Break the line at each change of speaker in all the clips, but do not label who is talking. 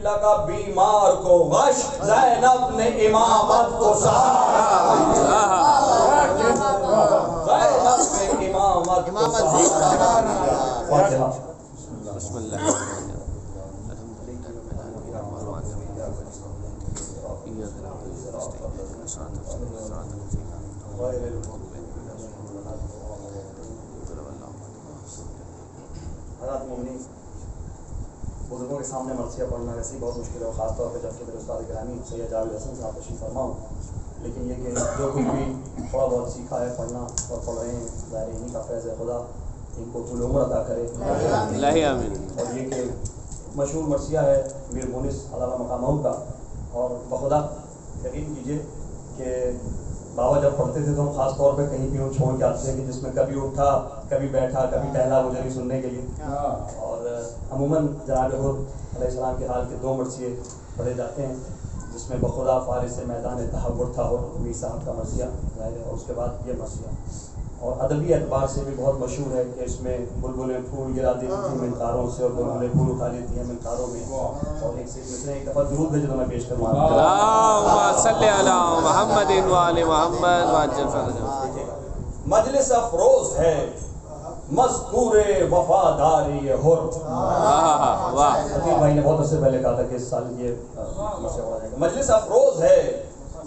لگا بیمار کو غش، زینب نے امامت کو سہارا، زینب نے امامت کو سہارا۔ بسم اللہ حضرات مومنین، بزرگوں کے سامنے مرثیہ پڑھنا ویسے ہی بہت مشکل ہے، خاص طور پہ جب کہ میرے استاد گرامی سید جاوید حسن صاحب تشریف فرما ہوں، لیکن یہ کہ جو کچھ بھی تھوڑا بہت سیکھا ہے پڑھنا اور پڑھ رہے ہیں، ظاہر انہیں کا فیض ہے، خدا ان کو طول عمر عطا کرے۔ اور یہ کہ مشہور مرثیہ ہے میر مونس علامہ مقامہ کا، اور بخدا یقین کیجیے کہ بابا جب پڑھتے تھے تو ہم خاص طور پہ کہیں بھی چھوڑ کے آتے تھے کہ جس میں کبھی اٹھا، کبھی بیٹھا، کبھی ٹہلا گزری سننے کے لیے۔ اور عموماً جناب حضور علیہ السلام کے حال کے 2 مرثیے پڑھے جاتے ہیں، جس میں بخدا فارس سے میدان تحور تھا اور میر صاحب کا مرثیہ ظاہر ہے، اور اس کے بعد یہ مرثیہ، اور ادبی اعتبار سے بھی بہت مشہور ہے کہ اس میں بلبلیں پھول گرا دیتی تھیں منقاروں سے اور بلبلیں پھول اٹھا لیتی ہیں منقاروں میں، اور ایک سے ایک دفعہ درود بھیجے تو میں پیش کروں گا۔
اللہم صلی علی محمد و آل محمد وعجل فرجہ۔
مجلس افروز ہے مذکور وفاداری حر۔ بھائی نے بہت عرصے پہلے کہا تھا کہ اس سال یہ مسئلہ ہو جائے گا۔ مجلس افروز ہے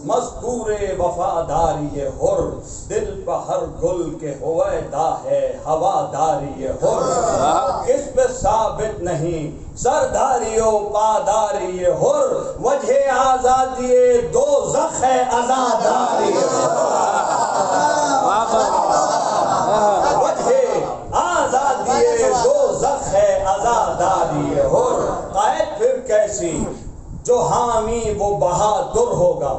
مذکور وفاداری حر، دل پہ ہر گل کے ہویدا ہے ہواداری حر، کس پہ ثابت نہیں سرداری و پاداری حر، وجہ آزادی دوزخ ہے عزاداری حر، وجہ آزادی دوزخ ہے عزاداری حر، قائد پھر کیسی جو حامی وہ بہادر ہوگا،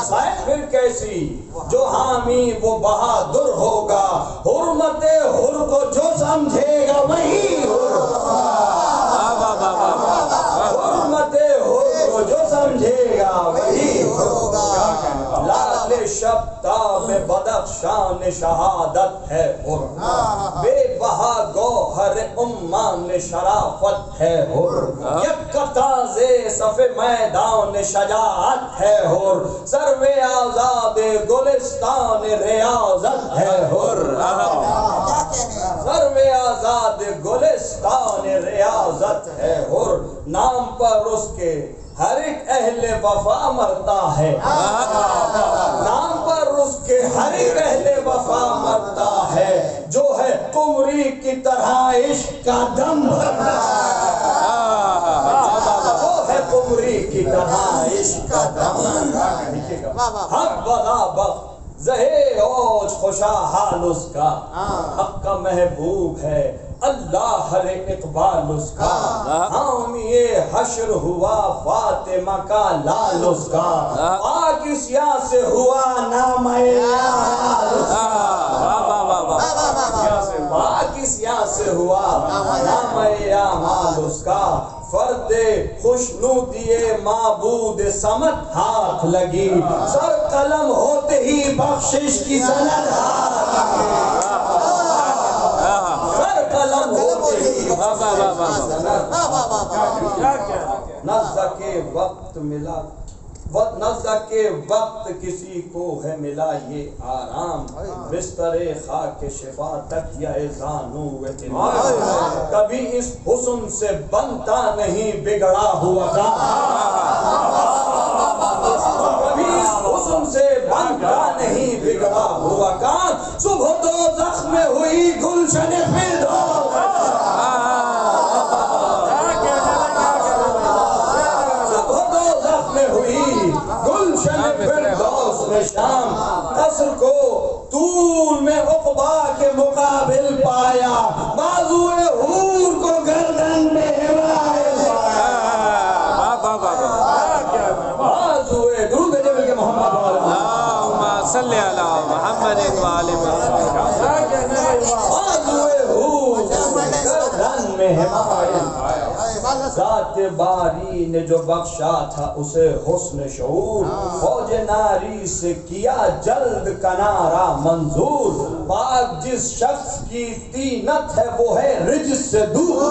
قائد پھر کیسی جو حامی وہ بہادر ہوگا، حرمت حر کو جو سمجھے گا وہی حر، حرمت حر کو جو سمجھے گا وہی حر، لعل شب تاب بدخشان شہادت ہے حر، بے بہا گوہر امان شرافت ہے حر، یک تاز صف میدان شجاعت ہے حر، سرو آزاد گلستان ریاضت ہے حر، سرو آزاد گلستان ریاضت ہے حر، نام پر اس کے ہر ایک اہل وفا مرتا ہے، نام پر اس کے ہر ایک اہل وفا مرتا ہے، جو ہے قمری کی طرح عشق کا دم بھرتا ہے، جو ہے قمری کی طرح عشق کا دم بھرتا ہے، حق بلا بخت زہے اوج خوشا حال اس کا، حق کا محبوب ہے اللہ ہر اقبال اس کا، حامی حشر ہوا فاطمہ کا لال اس کا، پاکستان سے ہوا نام اعمال اس کا، پاکستان سے ہوا نام اعمال اس کا، فرد خوشنودی معبود صمد ہاتھ لگی، سر قلم ہوتے ہی بخشش کی سند ہاتھ لگی، سر قلم ہوتے ہی نزدہ کے وقت ملا، نزدہ کے وقت کسی کو ہے ملا یہ آرام، بستر خاک شفا تک یا زانو اعتماد، کبھی اس حسن سے بنتا نہیں بگڑا ہوا کام، کبھی اس حسن سے بنتا نہیں بگڑا ہوا کام، صبح دوزخ میں ہوئی گلشن فردوس، صبح دوزخ میں ہوئی گلشن فردوس میں شام، قصر کو طول میں عقبہ کے مقابل پایا، بازوئے حور کو گردن میں حمایل پایا، بازوئے درود بھیجے مل کے محمد
اللہم صلی علی محمد و آل محمد،
بازوئے حور کو گردن میں حمایل پایا، ذات باری نے جو بخشا تھا اسے حسن شعور، فوج ناری سے کیا جلد کنارہ منظور، پاک جس شخص کی طینت ہے وہ ہے رجس سے دور،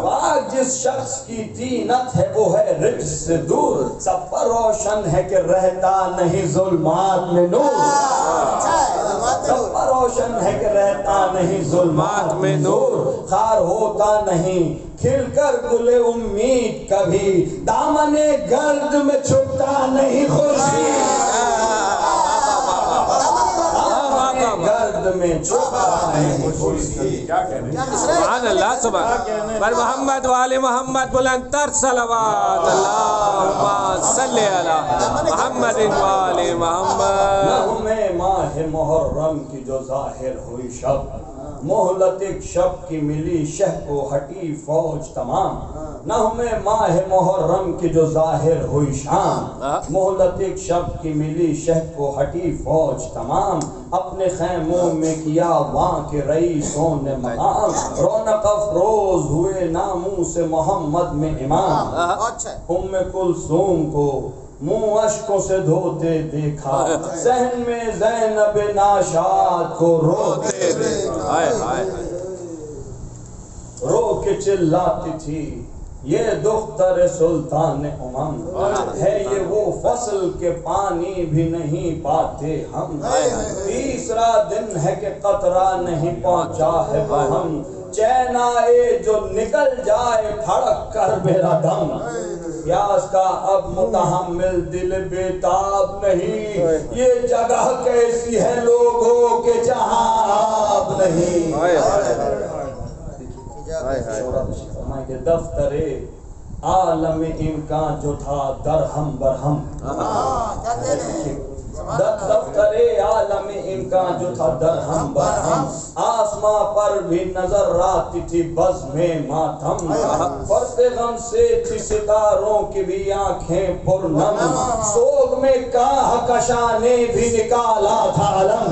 پاک جس شخص کی طینت ہے وہ ہے رجس سے دور، سب پر روشن ہے کہ رہتا نہیں ظلمات میں نور، سب پر روشن ہے کہ رہتا نہیں ظلمات میں نور، خار ہوتا نہیں کھل کر گل امید کبھی، دامن گرد میں چھپتا نہیں خورشید، گرد میں چھپتا نہیں خورشید۔
سبحان اللہ سبحان پر محمد وآل محمد بلند تر صلوات، اللہم صلی علی محمد وآل محمد۔
نغمے ماہ محرم کی جو ظاہر ہوئی شب، مہلت ایک شب کی ملی شہ کو ہٹی فوج تمام، نغمے ماہ محرم کی جو ظاہر ہوئی شام، مہلت ایک شب کی ملی شہ کو ہٹی فوج تمام، اپنے خیموں میں کیا وہاں کے رئیسوں نے مقام، رونق افروز ہوئے ناموس محمد میں امام، ام کلثوم کو منہ اشکوں سے دھوتے دیکھا، ذہن میں زینب ناشاد کو روتے دیکھا، رو کے چلاتی تھی یہ دختر سلطان ہے یہ وہ فصل کے پانی بھی نہیں پاتے ہم، تیسرا دن ہے کہ قطرہ نہیں پہنچا ہے ہم، چین آئے جو نکل جائے دھڑک کر میرا دم، پیاس کا اب متحمل دل بیتاب نہیں، یہ جگہ کیسی ہے لوگوں کے جہاں آب نہیں، کہ دفتر عالم امکان جو تھا درہم برہم، دفتر عالم امکان جو تھا درہم برہم، آسماں پر بھی نظر آتی تھی بزم ماتم، فرق غم سے تھی ستاروں کی بھی آنکھیں پرنم، سوگ میں کاہ کشاں نے بھی نکالا تھا علم،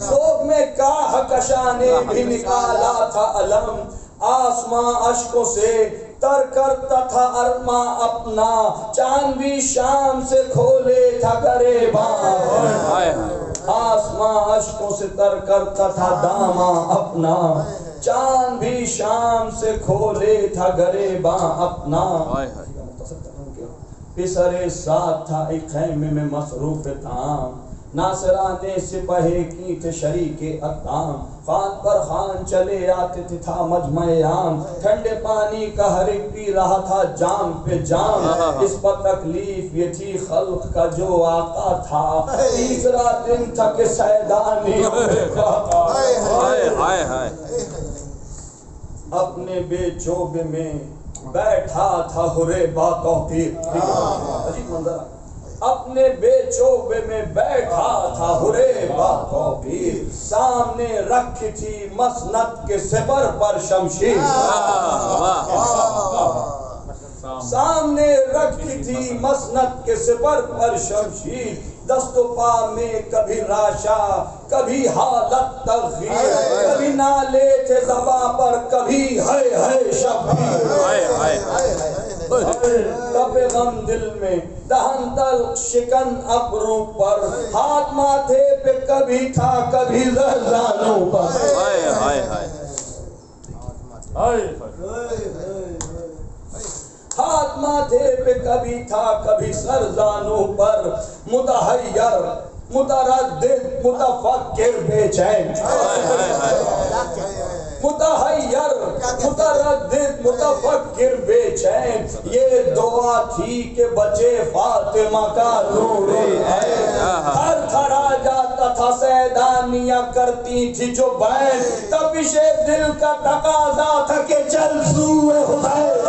سوگ میں کاہ کشاں نے بھی نکالا تھا علم، آسماں اشکوں سے تر کرتا تھا ارماں اپنا، چاند بھی شام سے کھولے تھا گریباں، آسماں اشکوں سے تر کرتا تھا داماں اپنا، چاند بھی شام سے کھولے تھا گریباں اپنا، پسرے ساتھ تھا ایک خیمے میں مصروف طعام، ناصرانے سپاہی کی تھے شریک اقدام، خان پر خان چلے آتے تھا مجمع عام، ٹھنڈے پانی کا ہر ایک پی رہا تھا جام پہ جام، اس پر تکلیف یہ تھی خلق کا جو آقا تھا، تیسرا دن تھا کہ سیدانی اپنے بے چوبے میں بیٹھا تھا حریبہ توفیق، عجیب منظر، اپنے بے چوبے میں بیٹھا تھا حریبہ توفیق، سامنے رکھی تھی مسند کے سپر پر شمشیر، سامنے رکھی تھی مسند کے سپر پر شمشیر، دست و پا میں کبھی راشا کبھی حالت تغییر، کبھی نالے تھے زباں پر کبھی ہے شبیر، تب غم دل میں دہن تلخ شکن ابروں پر، ہاتھ ماتھے پہ کبھی تھا کبھی زرزانوں پر، ہاتھ ماتھے پہ کبھی تھا کبھی سرزانوں پر، متحیر متردد متفکر بے چین، متحیر متردد متفکر بے چین، یہ دعا تھی کہ بچے فاطمہ کا نور عین، تھر تھرا جاتا تھا سیدانیاں کرتی تھی جو بین، تپش دل کا تقاضا تھا کہ چل سوئے حسین،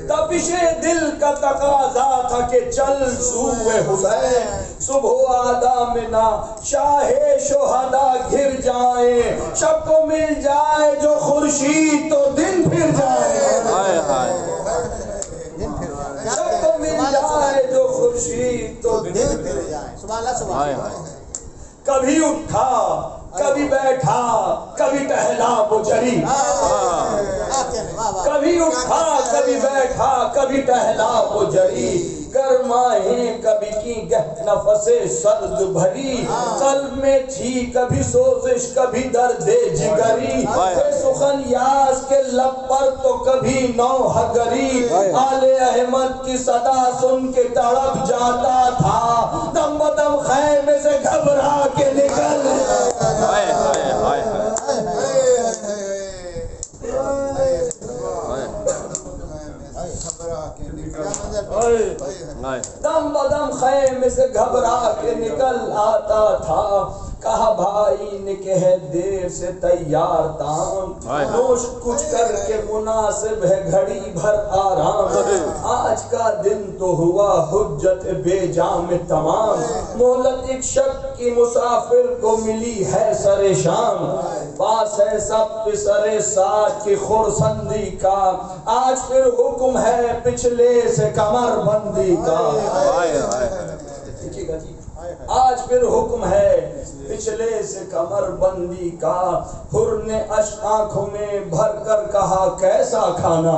تپش دل کا تقاضا تھا کہ چل سوئے حسین، صبح آدامنا شاہ شہدا گھر جائیں، شب کو مل جائے جو خورشید تو دن پھر جائے، شب کو مل جائے جو خورشید تو دن پھر جائے، کبھی اٹھا کبھی بیٹھا کبھی ٹہلا وہ جری، کبھی اٹھا کبھی بیٹھا کبھی ٹہلا وہ جری، گرمائیں کبھی کی گہ نفس سرد بھری، قلب میں تھی کبھی سوزش کبھی درد جگری، سخن یاس کے لب پر تو کبھی نوحہ گری، آل احمد کی صدا سن کے تڑپ جاتا تھا، دم بدم خیمے سے گھبرا کے نکل دم بدم خیمے سے گھبرا کے نکل آتا تھا، کہا بھائی نے کہ دیر سے تیار تام، نوش کچھ کر کے مناسب ہے گھڑی بھر آرام، آج کا دن تو ہوا حجت بے جام تمام، مہلت ایک شک کی مسافر کو ملی ہے سر شام، پاس ہے سب سر ساتھ کی خورسندی کا، آج پھر حکم ہے پچھلے سے کمر بندی کا، آج پھر حکم ہے پچھلے سے کمر بندی کا، حر نے اشک آنکھوں میں بھر کر کہا کیسا کھانا،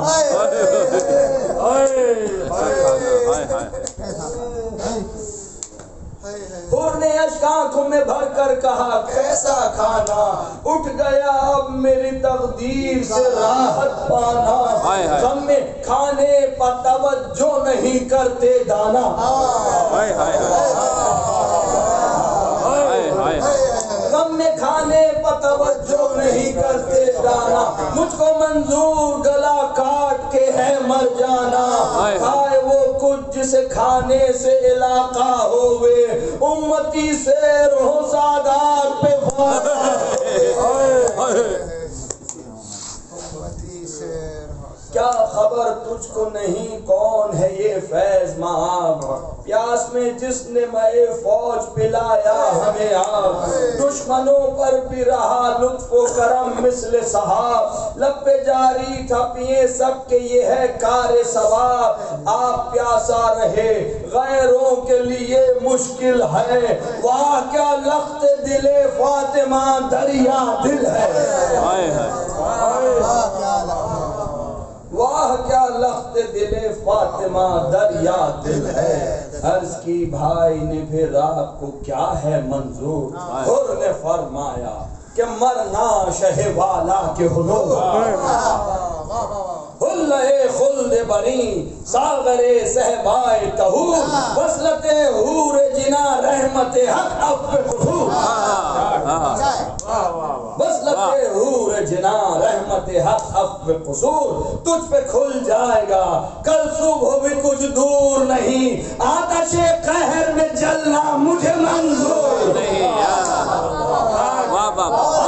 حر نے اشک آنکھوں میں بھر کر کہا کیسا کھانا، اٹھ گیا اب میری تقدیر سے راحت پانا، غم میں کھانے پر توجہ نہیں کرتے دانا، غم میں کھانے پر توجہ نہیں کرتے دانا، مجھ کو منظور گلا کاٹ کے ہے مر جانا، کھائے وہ کچھ جسے کھانے سے علاقہ ہوئے، امتی سے رہو سادات پہ کیا خبر تجھ کو نہیں کون ہے یہ فیض مآب، پیاس میں جس نے مئے فوج پلایا ہمیں آب، دشمنوں پر بھی رہا لطف و کرم مثل سحاب، لب پہ جاری تھا پیے سب کے یہ ہے کار ثواب، آپ پیاسا رہے غیروں کے لیے مشکل ہے، واہ کیا لخت دل فاطمہ دریا دل ہے، واہ کیا لخت دل فاطمہ دریا دل ہے، عرض کی بھائی نے پھر آپ کو کیا ہے منظور، حر نے فرمایا کہ مرنا شہ والا کے حضور، حلے خلد بنی ساغر صحبائے طہور، وصلت حور جنا رحمت حق اب قصور، وصلت حور جنا رحمت حق اب قصور، تجھ پہ کھل جائے گا کل صبح بھی کچھ دور نہیں، آتش قہر میں جلنا مجھے منظور نہیں،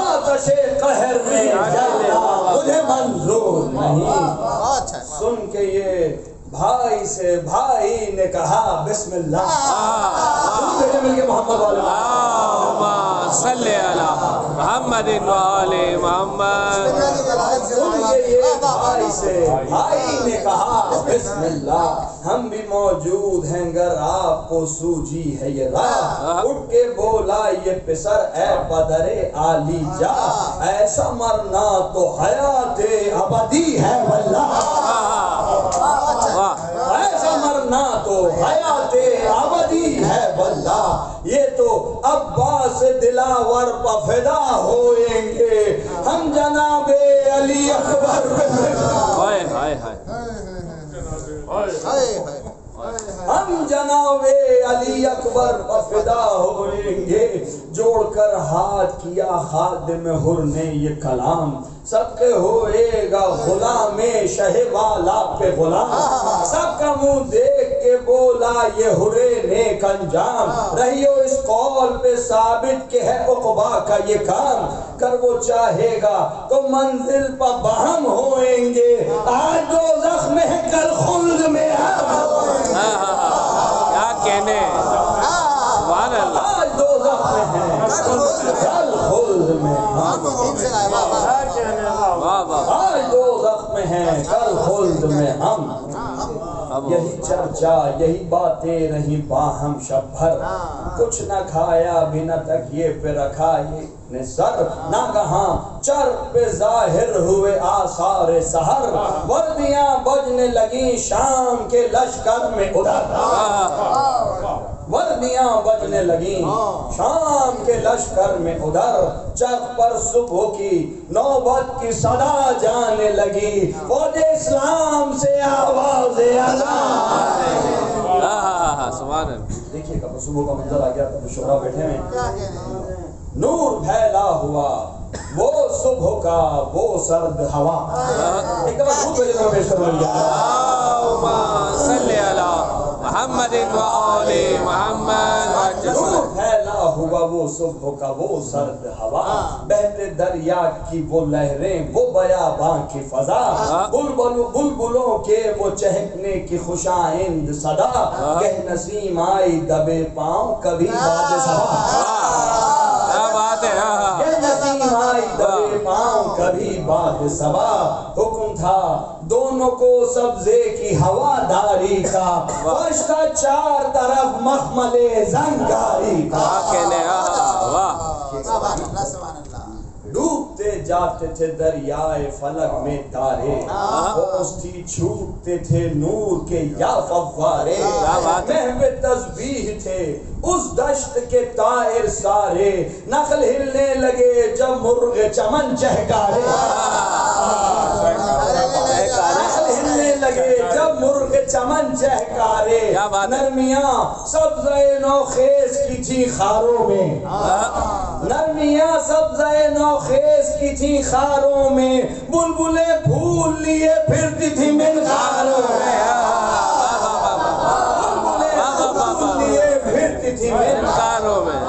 آتش قہر میں جلنا مجھے منظور نہیں، سن کے یہ بھائی سے بھائی نے کہا بسم اللہ، مل کے محمد والے
اللہم صلی علی محمد و آل محمد،
سن کے یہ بھائی سے بھائی نے کہا بسم اللہ، ہم بھی موجود ہیں گر آپ کو سوجی ہے یہ راہ، اٹھ کے بولا یہ پسر اے بدر عالی جا، ایسا مرنا تو حیات ابدی ہے واللہ، ایسا مرنا تو حیات ابدی ہے واللہ، یہ تو عباس دلاور پہ فدا ہوئیں گے، ہم جناب علی اکبر ہم جناب علی اکبر پہ فدا ہوئیں گے، جوڑ کر ہاتھ کیا خادم حر نے یہ کلام، صدقے ہوئے گا غلام شہ والا پہ غلام، سب کا منہ دیکھ کے بولا یہ حرے نیک انجام، رہیو اس قول پہ ثابت کہ ہے عقبہ کا یہ کام، کر وہ چاہے گا تو منزل پہ بہم ہوئیں گے، آج دوزخ میں ہے کل خلد میں
کیا کہنے، سبحان اللہ،
آج دوزخ میں ہے کل خلد میں آج دوزخ میں ہے کل خلد میں ہم، یہی چرچا یہی باتیں رہی باہم شب بھر، کچھ نہ کھایا بھی نہ تکیے پہ رکھا یہ نے سر، ناگہاں چر پہ ظاہر ہوئے آثار سحر، وردیاں بجنے لگیں شام کے لشکر میں ادھر، وردیاں بجنے لگیں شام کے لشکر میں ادھر، چرخ پر صبح کی نوبت کی صدا جانے لگی، فوج اسلام سے آواز اذان۔
سبحان اللہ۔
دیکھیے کب صبح کا منظر آ گیا، تو شعراء بیٹھے ہیں، نور پھیلا ہوا وہ صبح کا وہ سرد ہوا، ایک دفعہ دھوپ بھیجے تو پیش کروں گا،
اللہم صلی علی محمد و آل محمد۔
نور پھیلا ہوا وہ صبح کا وہ سرد ہوا، بہتے دریا کی وہ لہریں وہ بیاباں کی فضا، بلبلوں کے وہ چہکنے کی خوش آئند صدا، کہ نسیم آئی دبے پاؤں کبھی باد صبا، نسیم آئی دبے پاؤں کبھی باد صبا، حکم تھا دونوں کو سبزے کی ہواداری کا، خوش تھا چار طرف مخمل زنگاری کا، ڈوبتے جاتے تھے دریائے فلک میں تارے، اوستی چھوٹتے تھے نور کے یا فوارے، محو تسبیح تھے اس دشت کے طائر سارے، نخل ہلنے لگے جب مرغ چمن چہکارے، نخل ہلنے لگے جب مرغ چمن چہکارے، نرمیاں سبزۂ نوخیز کی تھی خاروں میں، نرمیاں سبزۂ نوخیز کی تھی خاروں میں، بلبلیں پھول لیے پھرتی تھی منقاروں میں،
منقاروں میں،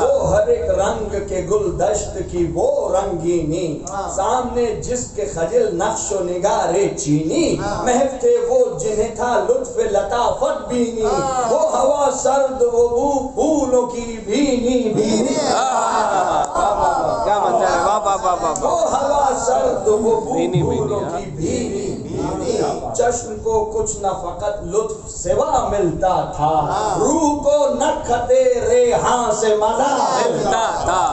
وہ ہر ایک رنگ کے گلدشت کی وہ رنگینی، سامنے جس کے خجل نقش و نگارے چینی، محو تھے وہ جنہیں تھا لطف لطافت بینی، وہ ہوا سرد وہ بو پھولوں کی بھینی بھینی،
کیا منظر ہے،
وہ ہوا سرد وہ بو پھولوں کی بھینی بھینی، چشم کو کچھ نہ فقط لطف سوا ملتا تھا، روح کو نکھتے ریحاں سے مزہ ملتا تھا۔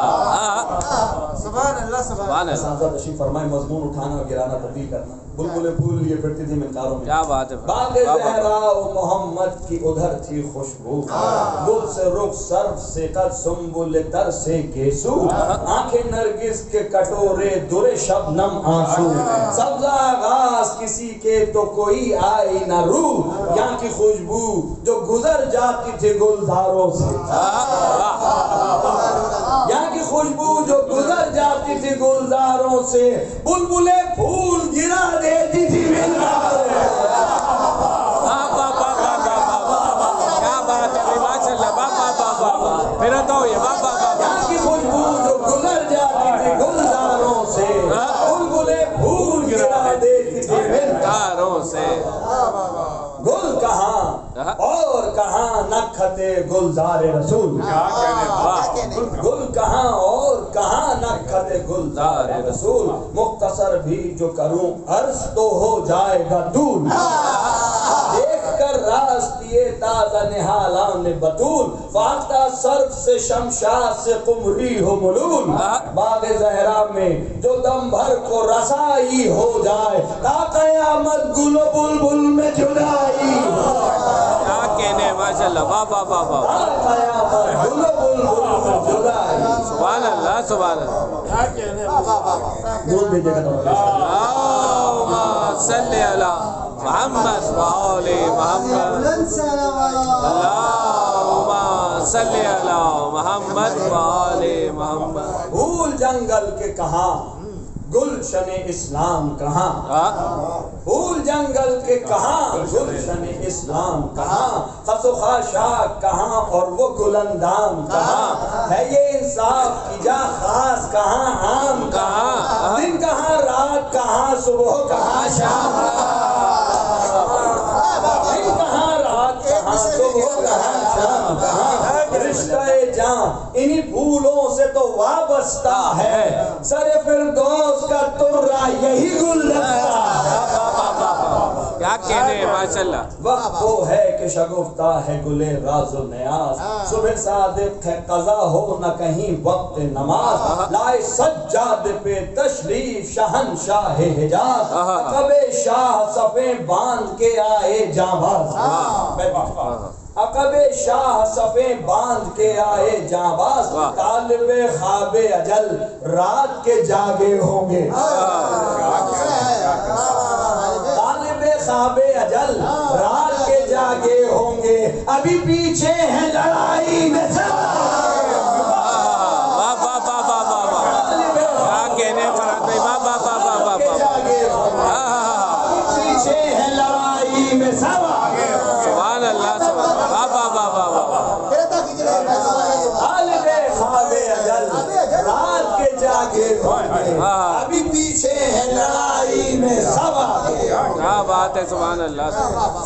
سبحان اللہ سبحان اللہ۔
اساتذہ تشریف فرمائے، مضمون اٹھانا اور گرانا تبدیل کرنا، بلبلیں پھول لیے پھرتی تھی منقاروں میں،
کیا بات ہے،
باغ زہرا و محمد کی ادھر تھی خوشبو، گل سے رخ سرف سے قد سنبل تر سے گیسو، آنکھیں نرگس کے کٹورے در شبنم آنسو، سبزہ آغاز کسی کے تو کوئی آئی نہ روح، یہاں کی خوشبو جو گزر جاتی تھی گلزاروں سے، یہاں کی خوشبو جو گزر جاتی تھی گلزاروں سے، بلبلیں پھول گرا دیتی تھی منقاروں سے،
کیا بات ہے، ماشاء اللہ، بابا پھر تو یہ بابا
یہاں کی خوشبو جو گزر جاتی تھی گلزاروں سے، بلبلیں پھول گرا دیتی تھی
منقاروں سے،
گل کہاں اور کہاں نکھتے گلزار رسول، گل کہاں اور کہاں نکھتے گلزار رسول، مختصر بھی جو کروں عرض تو ہو جائے گا طول، دیکھ کر راستیے تازہ نہالان بطول، فاختہ سرف سے شمشاد سے قمری ہو ملول، باغ زہرا میں جو دم بھر کو رسائی ہو جائے، تا قیامت گل و بلبل میں جدائی،
کیا کہنے، ماشاء اللہ، بابا
تا قیامت گل و بلبل میں جدائی،
سبحان اللہ سبحان اللہ۔
کیا کہنے،
دودھ بھیجے گا تو
اللہم صلی علی محمد و آل محمد، اللہم صلی علی محمد و آل محمد۔
پھول جنگل کے کہاں گلشن اسلام کہاں، پھول جنگل کے کہاں گلشن اسلام کہاں، خس و خاشاک کہاں اور وہ گل اندام کہاں، ہے یہ انصاف کی جا خاص کہاں عام کہاں، دن کہاں رات کہاں صبح کہاں شام، دن کہاں رات کہاں صبح کہاں شام کہاں، رشتہ جاں انہی پھولوں سے تو وابستہ ہے، سر فردوس کا ترا یہی گلدستہ ہے،
کیا کہنے ماشاءاللہ.
وقت وہ ہے کہ شگفتہ ہے گلے راز و نیاز، صبح صادق ہے قضا ہو نہ کہیں وقت نماز، لائے سجاد پہ تشریف شہنشاہ حجاز، عقب شاہ صفیں باندھ کے آئے جانباز. عقب شاہ صفیں باندھ کے آئے جانباز، طالب خواب اجل رات کے جاگے ہوں گے. طالب خواب اجل رات کے جاگے ہوں گے، ابھی پیچھے ہیں لڑائی میں سب.
کیا کہنے فرحت بھائی.
پیچھے ہیں لڑائی میں سب.
سبحان اللہ
طالب خواب اجل رات کے جاگے ہوں گے، ابھی پیچھے ہیں لڑائی میں سب.
کیا بات ہے. سبحان اللہ.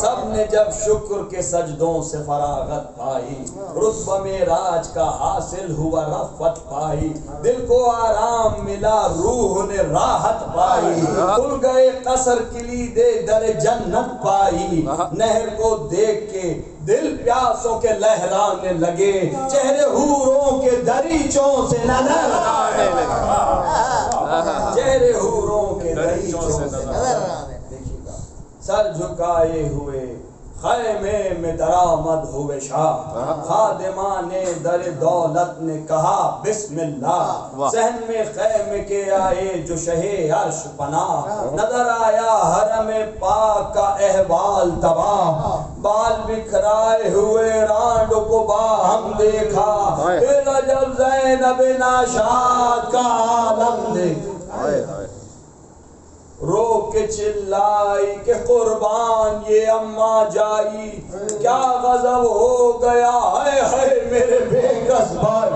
سب نے جب شکر کے سجدوں سے فراغت پائی، رتبہ معراج کا حاصل ہوا رفعت پائی، دل کو آرام ملا روح نے راحت پائی، کھل گئے قصر کلید در جنت پائی. نہر کو دیکھ کے دل پیاسوں کے لہرانے لگے، چہرے حوروں کے دریچوں سے نظر آنے لگے. چہرے حوروں کے دریچوں سے نظر آنے. سر جھکائے ہوئے خیمے میں درآمد ہوئے شاہ، خادمان در دولت نے کہا بسم اللہ. صحن میں خیمے کے آئے جو شہ عرش پناہ، نظر آیا حرم پاک کا احوال تباہ. بال بکھرائے ہوئے رانڈ کو باہم دیکھا، پھر جب زینب ناشاد کا عالم دیکھا. رو کے چلائی کہ قربان یہ اماں جائی، کیا غضب ہو گیا ہے میرے بے کس بھائی.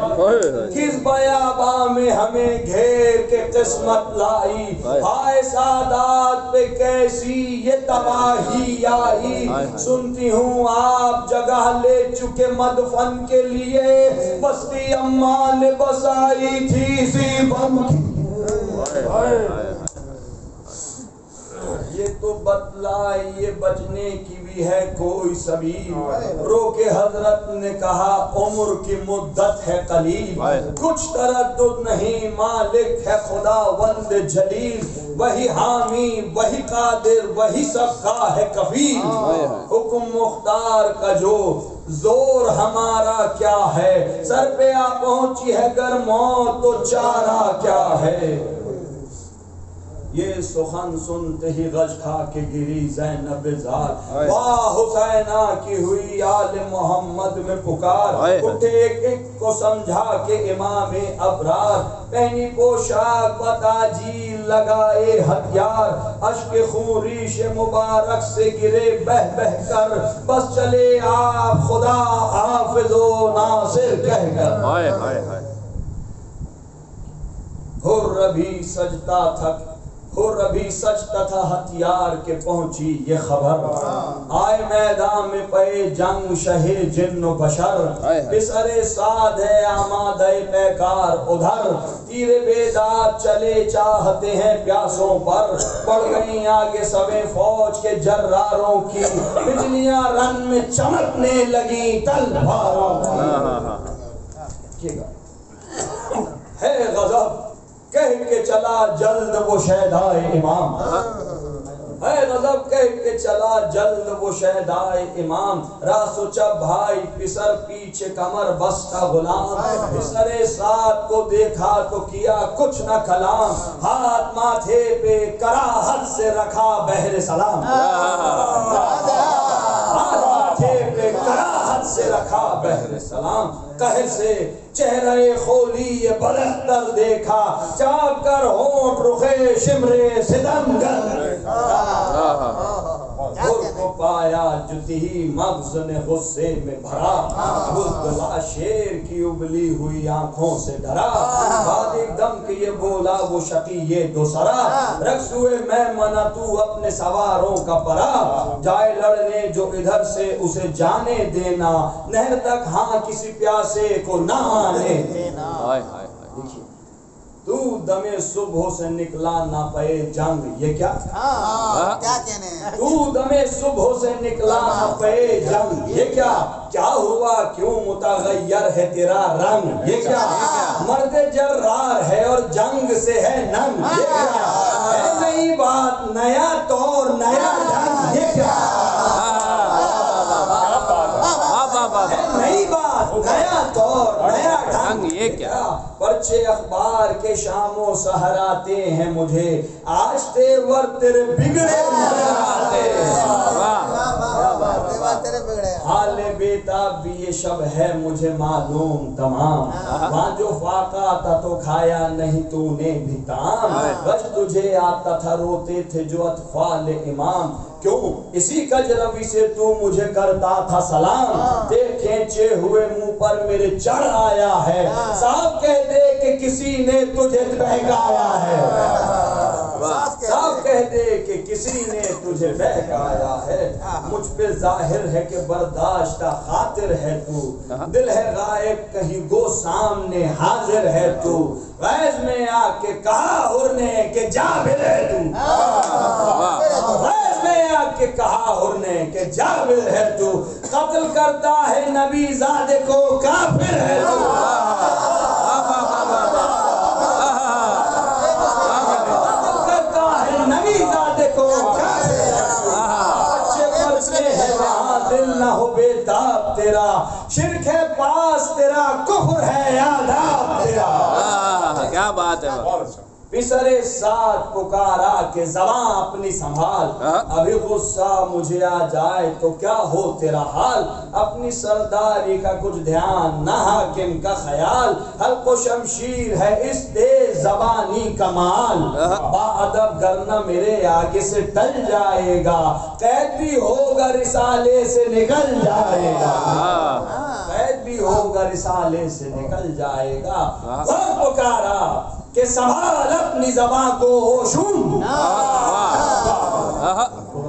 کس بیاباں میں ہمیں گھیر کے قسمت لائی، ہائے سادات پہ کیسی یہ تباہی آئی. سنتی ہوں آپ جگہ لے چکے مدفن کے لیے، بستی اماں نے بسائی تھی سی بم کی. یہ تو بتلائیے بچنے کی بھی ہے کوئی سبیل. رو کے حضرت نے کہا عمر کی مدت ہے قلیل، کچھ تردد نہیں مالک ہے خدا وند جلیل. وہی حامی وہی قادر وہی سب کا ہے کفیل. حکم مختار کا جو زور ہمارا کیا ہے، سر پہ آ پہنچی ہے گر موت تو چارہ کیا ہے. یہ سخن سنتے ہی غش کھا کے گری زینب زار، واہ حسینہ کی ہوئی آل محمد میں پکار. اٹھے ایک ایک کو سمجھا کے امام ابرار، پہنی پوشاک بتاجیل لگائے ہتھیار. اشک خون ریش مبارک سے گرے بہ بہ کر، بس چلے آپ خدا حافظ و ناصر کہہ کر. حر بھی سجتا تھا سجتا تھا ہتھیار کے پہنچی یہ خبر. آئے میدان میں پے جنگ شہ جن و بشر، بسر سعد ہے آمادہ پیکار ادھر. تیر بیدار چلے چاہتے ہیں پیاسوں پر، پڑ گئیں آگے سویں فوج کے جراروں کی، بجلیاں رن میں چمکنے لگیں تلواروں کی. ہے غضب کہہ کے چلا جلد وہ شہدائے امام، ہے غضب کہہ کے چلا جلد وہ شہدائے امام. راس و چپ بھائی پسر پیچھے کمر بستہ غلام، پسر ساتھ کو دیکھا تو کیا کچھ نہ کلام. ہاتھ ماتھے پہ کراہت سے رکھا بہر سلام، ہاتھ ماتھے پہ کراہت سے رکھا بہر سلام. قہر سے چہرے کھولی یہ برہتر دیکھا، چاپ کر ہونٹ رخے شمرے ستمگر. خود کو پایا جتی مغز نے غصے میں بھرا، بزدلا شیر کی ابلی ہوئی آنکھوں سے ڈرا. بعد ایک دم کہ یہ بولا وہ شقی یہ دو سرا، رقص ہوئے میں منا تو اپنے سواروں کا پرا. جائے لڑنے جو ادھر سے اسے جانے دینا، نہر تک ہاں کسی پیاسے کو نہ آنے دینا. تو دمے صبح سے نکلا نہ پے جنگ، یہ کیا؟
کیا کہنے ہیں؟
تو دمے صبح سے نکلا نہ پے جنگ، یہ کیا ہوا کیوں متغیر ہے تیرا رنگ، یہ کیا مرد جرار ہے اور جنگ سے ہے ننگ، یہ کیا ہے نئی بات نیا طور نیا ڈھنگ، یہ کیا ہے نئی بات نیا طور نیا ڈھنگ، یہ کیا پرچے اخبار کے شام و سحر آتے ہیں مجھے، آج تیور تیرے بگڑے نظر آتے حال بیتاب بھی یہ شب ہے مجھے معلوم تمام، وہاں جو فاقہ تھا تو کھایا نہیں تو نے بھی تام، بس تجھے آتا تھا روتے تھے جو اطفال امام، کیوں اسی کجروی سے تو مجھے کرتا تھا سلام، دیکھ کھینچے ہوئے منہ پر میرے چڑھ آیا ہے، صاحب کہہ دے کہ کسی نے تجھے بہکایا ہے، صاحب کہہ دے کہ کسی نے تجھے بہکایا ہے، مجھ پہ ظاہر ہے کہ برداشتہ خاطر ہے تو، دل ہے غائب کہیں گو سامنے حاضر ہے تو، غیظ میں آ کے کہا حر نے کہ جابر ہے تو، غیظ میں آ کے کہا حر نے کہ جابر ہے تو، قتل کرتا ہے نبی زادے کو کافر ہے تو، قتل کرتا ہے نبی زادے کو کافر ہے تو، بچے پرچے ہے وہاں دل نہ ہو بیتاب تیرا، شرک ہے پاس تیرا کفر ہے آداب تیرا،
کیا بات ہے
بسرے ساتھ پکارا کہ زباں اپنی سنبھال، ابھی غصہ مجھے آ جائے تو کیا ہو تیرا حال، اپنی سرداری کا کچھ دھیان نہ حاکم کا خیال، حلق و شمشیر ہے اس تیز زبانی کمال، با ادب گرنا میرے آگے سے ٹل جائے گا، قید بھی ہوگا رسالے سے نکل جائے گا، قید بھی ہوگا رسالے سے نکل جائے گا، اور پکارا کہ سنبھال اپنی زبان کو ہوشوم،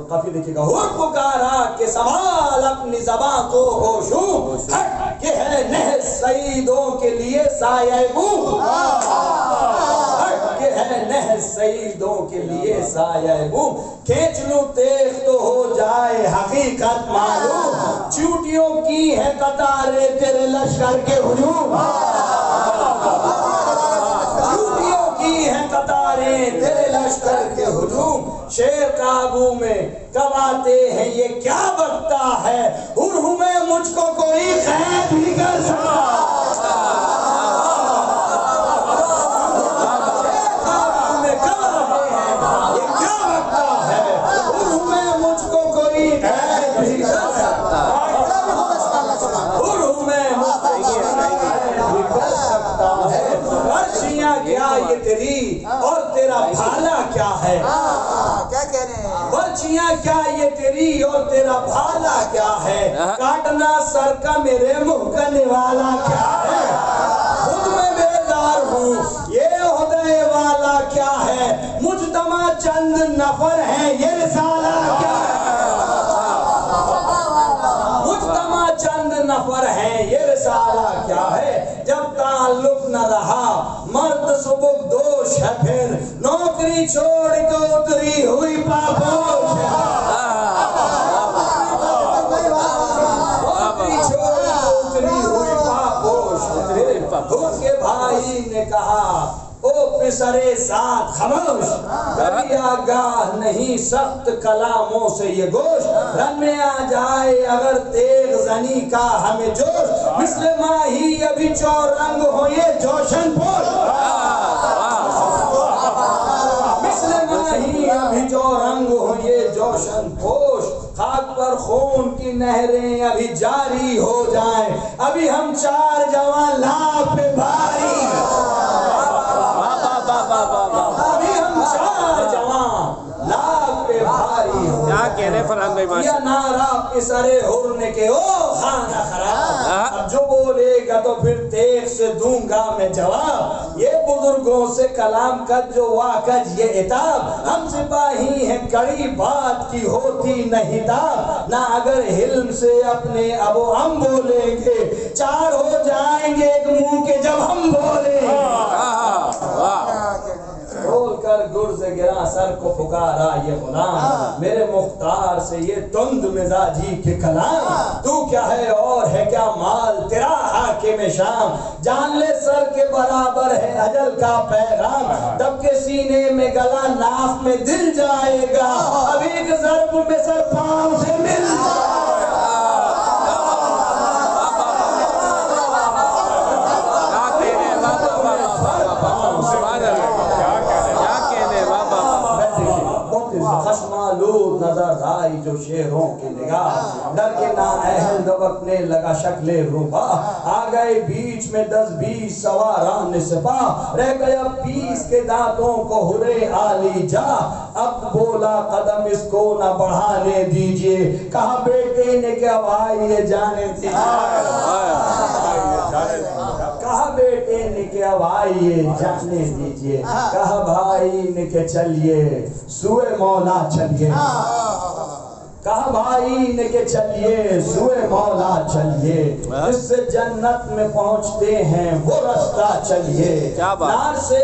کافی دیکھئے گا، اور پکارا کہ سنبھال اپنی زبان کو ہوشوم، ہٹ کے ہے نہر سعیدوں کے لیے سایہ بوم، ہٹ کے ہے نہر سعیدوں کے لیے سایہ بوم، کھینچ لوں تیغ تو ہو جائے حقیقت معلوم، چیوٹیوں کی ہے قطاریں تیرے لشکر کے ہجوم، تیرے لشکر کے ہجوم، شیر قابو میں کب آتے ہیں یہ کیا بکتا ہے، ہرہوں میں مجھ کو کوئی قید بھی کر سکتا، شیر قابو میں کب آتے ہیں یہ کیا بکتا ہے، ہرہوں میں مجھ کو کوئی قید بھی کر سکتا، ہرہوں میں مجھ کو کوئی قید بھی کر سکتا ہے، ورچیاں کیا یہ تیری اور تیرا بھالا کیا ہے،
کیا کہہ رہے ہیں؟
برچیاں کیا یہ تیری اور تیرا بھالا کیا ہے، کاٹنا سر کا میرے محکنے والا کیا ہے، خود میں بیدار ہوں یہ عہدے والا کیا ہے، مجتمع چند نفر ہیں یہ رسالہ کیا ہے، مجتمع چند نفر ہیں یہ رسالہ کیا ہے، جب تعلق نہ رہا مرد سبک دوش ہے پھر نوکری چھوڑ کے اتری ہوئی پابوش ہے، نوکری چھوڑ کے اتری ہوئی پابوش ہے، ان کے بھائی نے کہا او پسرے ساتھ خاموش، کبھی آگاہ نہیں سخت کلاموں سے یہ گوش، رن میں آ جائے اگر تیغ زنی کا ہمیں جوش، مثل ماہی ابھی چورنگ ہو یہ جوشن پوش، مثل ماہی ابھی چورنگ ہو یہ جوشن پوش، خاک پر خون کی نہریں ابھی جاری ہو جائیں، ابھی ہم چار جوان لاکھ پہ بھاری، ابھی ہم چار جوان لاکھ پہ بھاری ہو،
کیا کہنے فرحان بھائی ماشاء
یہ نعرہ پسرے حر نے کہ او خانہ خراب، اب جو بولے گا تو پھر تیغ سے دوں گا میں جواب، یہ بزرگوں سے کلام کد جو واقعج یہ عتاب، ہم سپاہی ہیں کڑی بات کی ہوتی نہیں تاب، نہ اگر حلم سے اپنے ابو ہم بولیں گے، چار ہو جائیں گے ایک منہ کے جب ہم بولیں گے، پکارا یہ غلام میرے مختار سے یہ تند مزاجی کے کلام تو کیا ہے اور ہے کیا مال تیرا حاکم شام جان لے سر کے برابر ہے اجل کا پیغام دب کے سینے میں گلا ناف میں دل جائے گا اب ایک ضرب میں سر پاؤں سے مل خشمالود نظر آئی جو شیروں کی نگاہ ڈر کے نااہل دبکنے لگا شکل روبا آ گئے بیچ میں 10-20 سواران سپاہ رہ گیا 20 کے دانتوں کو ہرے آلی جا اب بولا قدم اس کو نہ بڑھانے دیجئے کہا بیٹے نے کیا بھائی جانے کہا بیٹے نے کیا بھائی جانے دیجئے کہا بھائی نے کہ چلیے سوئے مولا چلیے کہا بھائی نے کہ چلیے سوئے مولا چلیے جس سے جنت میں پہنچتے ہیں وہ رستہ چلیے نار سے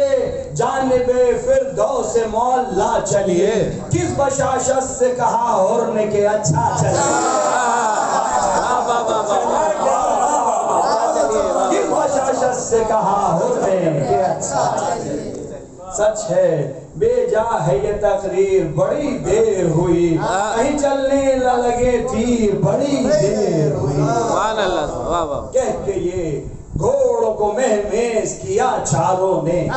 جانب فردوس مولا چلیے کس بشاشت سے کہا اور نے کہ اچھا چلیے کس بشاشت سے کہا اور نے کہ اچھا چلیے سچ ہے بے جا ہے یہ تقریر بڑی دیر ہوئی کہیں چلنے نہ لگے تیر بڑی دیر ہوئی کہہ کے یہ گھوڑوں کو مہمیز کیا چاروں نے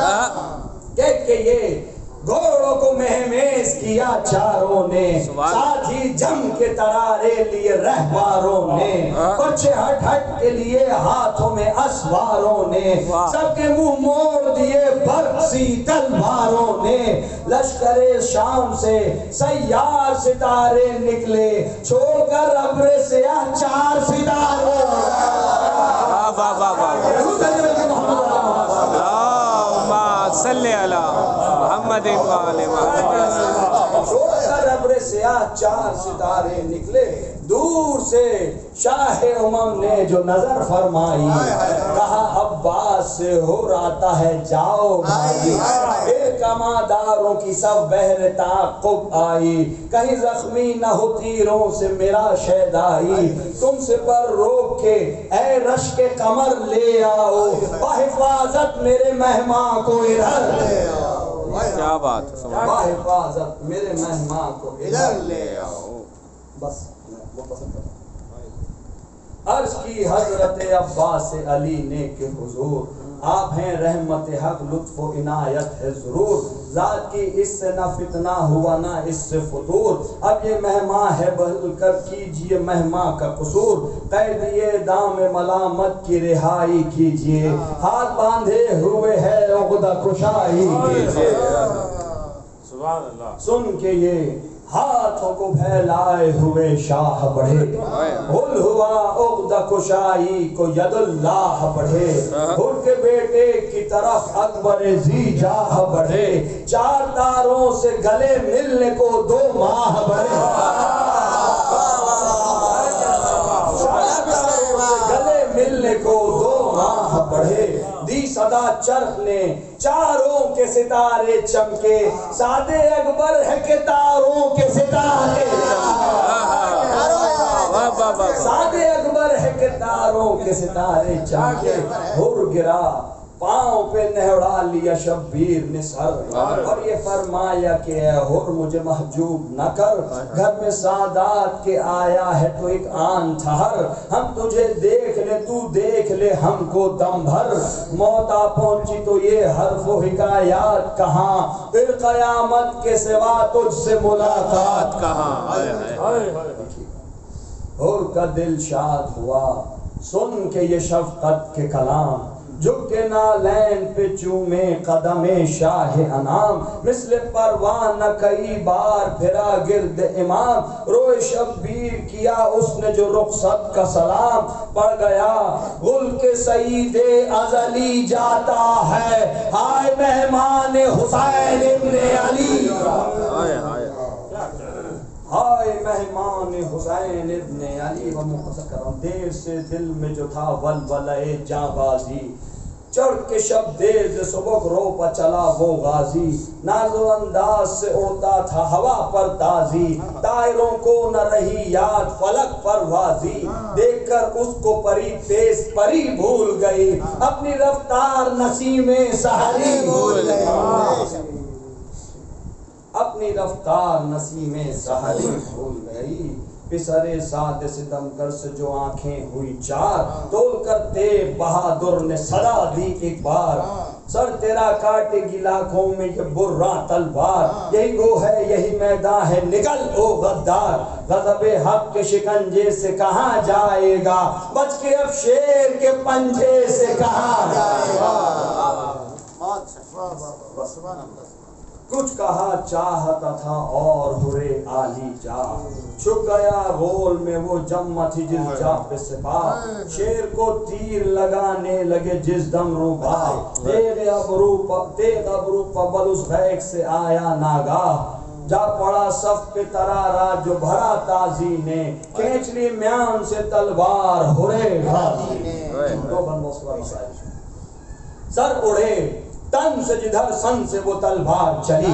کہہ کے یہ گھوڑوں کو مہمیز کیا چاروں نے ساتھ ہی جم کے ترارے لیے رہباروں نے کچھ ہٹ ہٹ کے لیے ہاتھوں میں اسواروں نے سب کے منہ موڑ دیے برقی تلواروں نے لشکر شام سے سیار ستارے نکلے چھوڑ کر ابر سیاہ 4 ستاروں صلی اللہ محمد چھوڑ کر ابر سیاہ 4 ستارے نکلے دور سے شاہ امم نے جو نظر فرمائی کہا عباس سے ہو راتا ہے جاؤ بھائی پھر کماداروں کی سب بہر تعقب آئی کہیں زخمی نہ ہو تیروں سے میرا شیدائی تم سے پر روک کے اے رشک قمر لے آؤ بحفاظت میرے مہمان کو ادھر لے آؤ
کیا بات
بحفاظت میرے مہمان کو ادھر لے آؤ بس وہ پسند کرتا عرض کی حضرت عباس علی نے کہ حضور آپ ہیں رحمت حق لطف و عنایت ہے ضرور ذات کی اس سے نہ فتنہ ہوا نہ اس سے فطور اب یہ مہمان ہے بہل کر کیجئے مہمان کا قصور قیدیے دام ملامت کی رہائی کیجئے ہاتھ باندھے ہوئے ہے عقدہ کشائی کیجئے
سبحان اللہ
سن کے یہ ہاتھوں کو پھیلائے ہوئے شاہ بڑھے بھول ہوا عقدہ کشائی کو ید اللہ بڑھے بھول کے بیٹے کی طرف اکبر زی جاہ بڑھے 4 تاروں سے گلے ملنے کو 2 ماہ بڑھے گلے ملنے کو 2 ماہ بڑھے دی صدا چرخ نے چاروں کے ستارے چمکے سادے اکبر ہے کہ تاروں کے ستارے سادے اکبر ہے کہ تاروں کے ستارے چمکے ہر گرا پاؤں پہ نہڑا لیا شبیر نے سر اور یہ فرمایا کہ اے ہر مجھے محجوب نہ کر گھر میں سادات کے آیا ہے تو ایک آن تھہر ہم تجھے دیکھ لے تو دیکھ لے ہم کو دم بھر موت آ پہنچی تو یہ حرف و حکایات کہاں پھر قیامت کے سوا تجھ سے ملاقات کہاں ہر کا دل شاد ہوا سن کے یہ شفقت کے کلام جھک کے نالین پہ چومے قدم شاہ انام مثل پروانہ کئی بار پھرا گرد امام روئے شبیر کیا اس نے جو رخصت کا سلام پڑ گیا گل کے سعید ازلی جاتا ہے ہائے مہمان حسین ابن علی ہائے مہمان حسین ابن علی وہ مختصر کرم دیر سے دل میں جو تھا ولولہ جاں بازی چڑھ کے شب دیز سبک رو پا چلا وہ غازی، نازو انداز سے اڑتا تھا ہوا پر تازی، طائروں کو نہ رہی یاد فلک پروازی، دیکھ کر اس کو پری تیز پری بھول گئی، اپنی رفتار نسیم سحری بھول گئی، اپنی رفتار نسیم سحری بھول گئی، پسرے ساد ستم کر سے جو آنکھیں ہوئی چار، تول کر تیغ بہادر نے صدا دی ایک بار، سر تیرا کاٹے گی لاکھوں میں یہ برا تلوار، یہی گو ہے یہی میدان ہے نکل او غدار، غضب حق کے شکنجے سے کہاں جائے گا، بچ کے اب شیر کے پنجے سے کہاں جائے گا۔ کچھ کہا چاہتا تھا اور ہرے عالی جا، چھپ گیا غول میں وہ جمع تھی جس جا پہ سپاہ، شیر کو تیر لگانے لگے جس دم روبا، تیغ ابرو پا بلوس غیق سے آیا ناگاہ، جا پڑا صف پہ ترارا جو بھرا تازی نے، کھینچ لی میان سے تلوار ہرے غازی نے، دو بندوسوا مسائل، سر اڑے تن سے جدھر سن سے وہ تلوار چلی،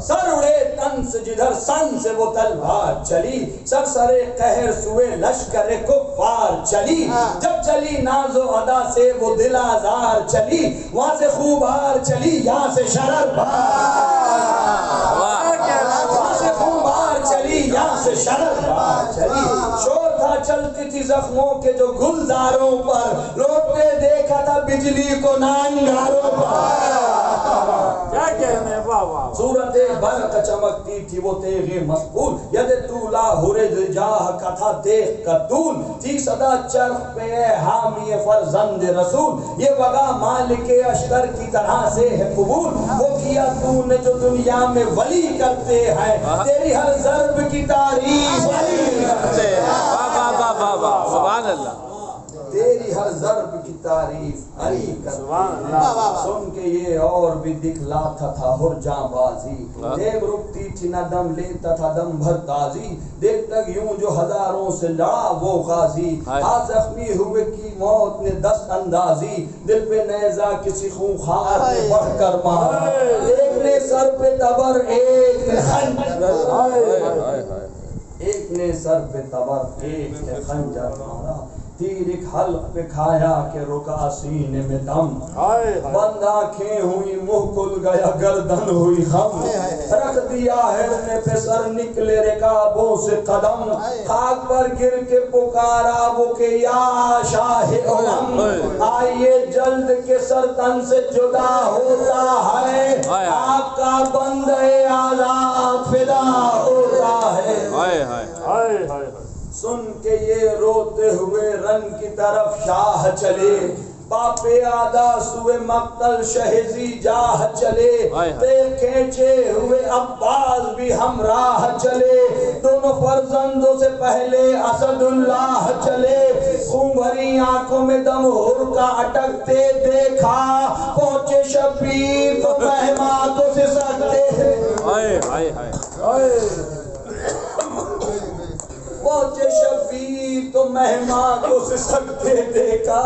سر اڑے تن سے جدھر سن سے وہ تلوار چلی، سرسر قہر سوئے لشکر کفار چلی، جب چلی ناز و ادا سے وہ دل آزار چلی، وہاں سے خوبار چلی یہاں سے شرر بار، وہاں سے خوبار چلی یہاں سے شرر بار چلی، شور تھا چلتی تھی زخموں کے جو گلزاروں پر، لوٹتے دیکھا تھا بجلی کو نانگاروں پر،
کیا کہنے واہ،
صورت برق چمکتی تھی وہ تیغ مسئول، ید طولا ہرد جاہ کا تھا دیکھ کا طول، تھی صدا چرخ پہ اے حامی فرزند رسول، یہ وغا مالک اشتر کی طرح سے ہے قبول، وہ کیا تو نے جو دنیا میں ولی کرتے ہیں، تیری ہر ضرب کی تعریف ولی کرتے ہیں،
سبحان اللہ،
تیری ہر ضرب کی تعریف علی کرتے ہیں، سن کے یہ اور بھی دکھلاتا تھا ہر جاں بازی، دیکھ رکتی تھی نہ دم لیتا تھا دم بھر تازی، دیکھ تک یوں جو ہزاروں سے لڑا وہ غازی، آج زخمی ہوئے کی موت نے دست اندازی، دل پہ نیزہ کسی خونخوار نے بڑھ کر مارا، ایک نے سر پہ تبر ایک نے خنجر، ایک نے سر پہ تبر ایک نے خنجر مارا، تیر ایک حلق پہ کھایا کہ رکا سینے میں دم، بند آنکھیں ہوئی منہ کھل گیا گردن ہوئی خم، رکھ دیا ہرنے پہ سر نکلے رکابوں سے قدم، خاک پر گر کے پکارا وہ کہ یا شاہ امم، آئیے جلد کے سر تن سے جدا ہوتا ہے، آپ کا بندے آزاد فدا ہوتا ہے، سن کے یہ روتے ہوئے رن کی طرف شاہ چلے، باپے آدھا سوئے مقتل شہزی جاہ چلے، تیغ کھینچے ہوئے عباس بھی ہمراہ چلے، دونوں فرزندوں سے پہلے اسد اللہ چلے، خون بھری آنکھوں میں دم ہر کا اٹکتے دیکھا، پہنچے شبیر تو مہماں کو سسکتے، پہنچے شبیر تو مہماں کو سسکتے دیکھا،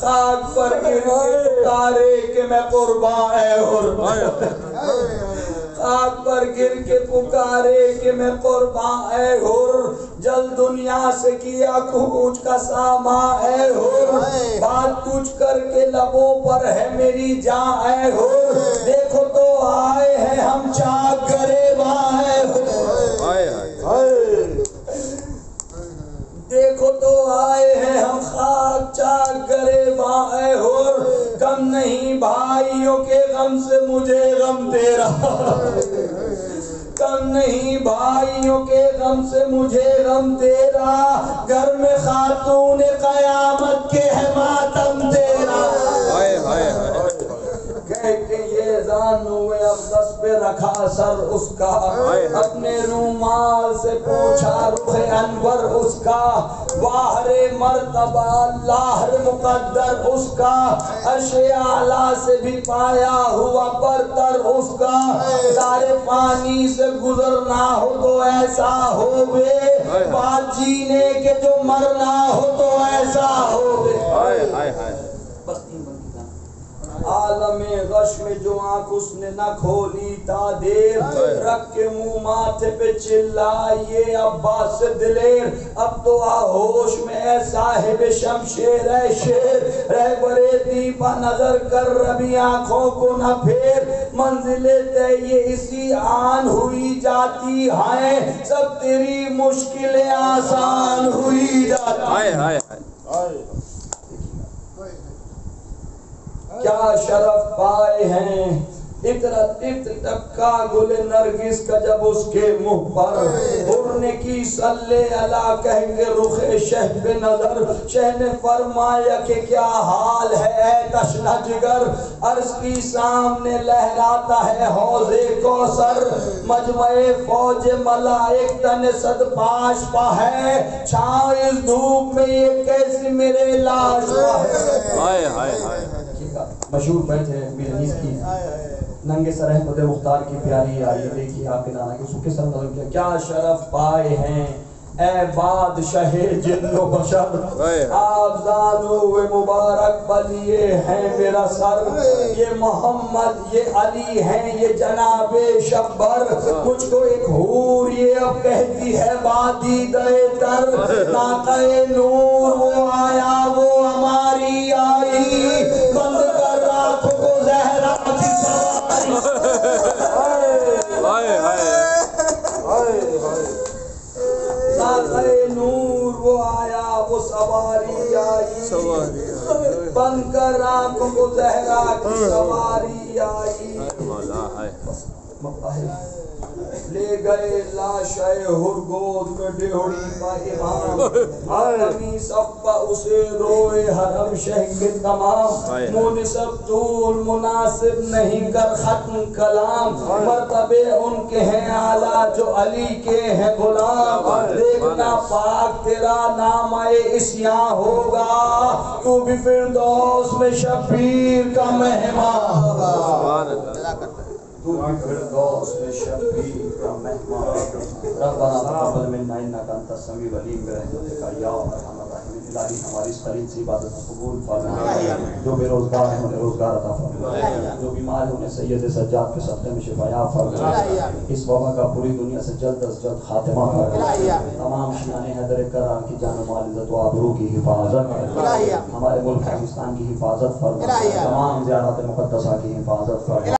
خاک پر گر کے پکارے کہ میں قرباں اے حر، خاک پر گر کے پکارے کہ میں قرباں اے حر، جل دنیا سے کیا کوچ کا ساما اے حر، بات کچھ کر کے لبوں پر ہے میری جاں اے حر، دیکھو تو آئے ہیں ہم چاک گریباں اے حر، دیکھو تو آئے ہیں ہم خاک چاک گریباں اے حر، کم نہیں بھائیوں کے غم سے مجھے غم تیرا، کم نہیں بھائیوں کے غم سے مجھے غم تیرا، گھر میں خاتون قیامت کے ہے ماتم تیرا، کہہ کے یہ زانوِ اقدس پہ رکھا سر اس کا، اپنے رومال سے پوچھا رخ انور اس کا، باہر مرتبہ لاہر مقدر اس کا، عرش اعلیٰ سے بھی پایا ہوا برتر اس کا، دار پانی سے گزرنا ہو تو ایسا ہوئے، بات جینے کے جو مرنا ہو تو ایسا ہوئے، بس وش میں جو آنکھ اس نے نہ کھولی تا دیر، رکھ کے منہ ماتھے پہ چلائیے عباس دلیر، اب تو آہوش میں اے صاحب شمشیر اے شیر، رہبر دیپا نظر کر ربی آنکھوں کو نہ پھیر، منزلیں طے یہ اسی آن ہوئی جاتی ہیں، سب تیری مشکلیں آسان ہوئی جاتی ہیں۔ کیا شرف پائے ہیں عطرت ٹپکا گل نرگس کا جب اس کے منہ پر، اڑنے کی صلی اللہ کہیں گے رخ شہ پہ نظر، شہ نے فرمایا کہ کیا حال ہے اے تشنہ جگر، عرض کی سامنے لہراتا ہے حوض کوثر، مجمع فوج ملائک تن صد پاش پا ہے، چھاؤں اس دھوپ میں یہ کیسی میرے لاش پا ہے۔ مشہور بیت ہے میرے نیز کی ننگے سر احمد مختار کی پیاری آئی، دیکھیے آپ کے نانا کہ اس کے سر نظر کیا، کیا شرف پائے ہیں اے بادشاہ جن و بشر، آپ زانو مبارک بلیے ہیں میرا سر، یہ محمد یہ علی ہیں یہ جناب شبر، مجھ کو ایک حور یہ اب کہتی ہے وادی دے در، ناقہ نور وہ آیا وہ ہماری آئی، بند کر راتوں کو زہرا کی سواری، ناقہ نور وہ آیا وہ سواری آئی، بند کر آنکھوں کو زہرا کی سواری آئی، لے گئے لاشے ہرگود میں ڈیوڑی کا امام، آدمی صفا اسے روئے حرم شہ کے تمام، منصب طول مناسب نہیں کر ختم کلام، مرتبے ان کے ہیں اعلیٰ جو علی کے ہیں غلام، دیکھنا پاک تیرا نام عصیاں ہوگا، تو بھی فردوس میں شبیر کا مہمان ہوگا، تو بھی فردوس میں شبیر کا مہمان، ربنا تقبل منا انک انت السمیع العلیم برحمتک یا ارحم الراحمین، الہی ہماری اس قریب سے عبادت کو قبول فرما، جو بے روزگار ہیں انہیں روزگار عطا فرما، جو بیمار ہیں انہیں سید سجاد کے صدقے میں شفا یاب فرما، اس وبا کا پوری دنیا سے جلد از جلد خاتمہ فرما، تمام شیعان حیدر کرار کی جان و مال عزت و آبرو کی حفاظت فرما، ہمارے ملک پاکستان کی حفاظت فرما، تمام زیارات مقدسہ کی حفاظت فرما،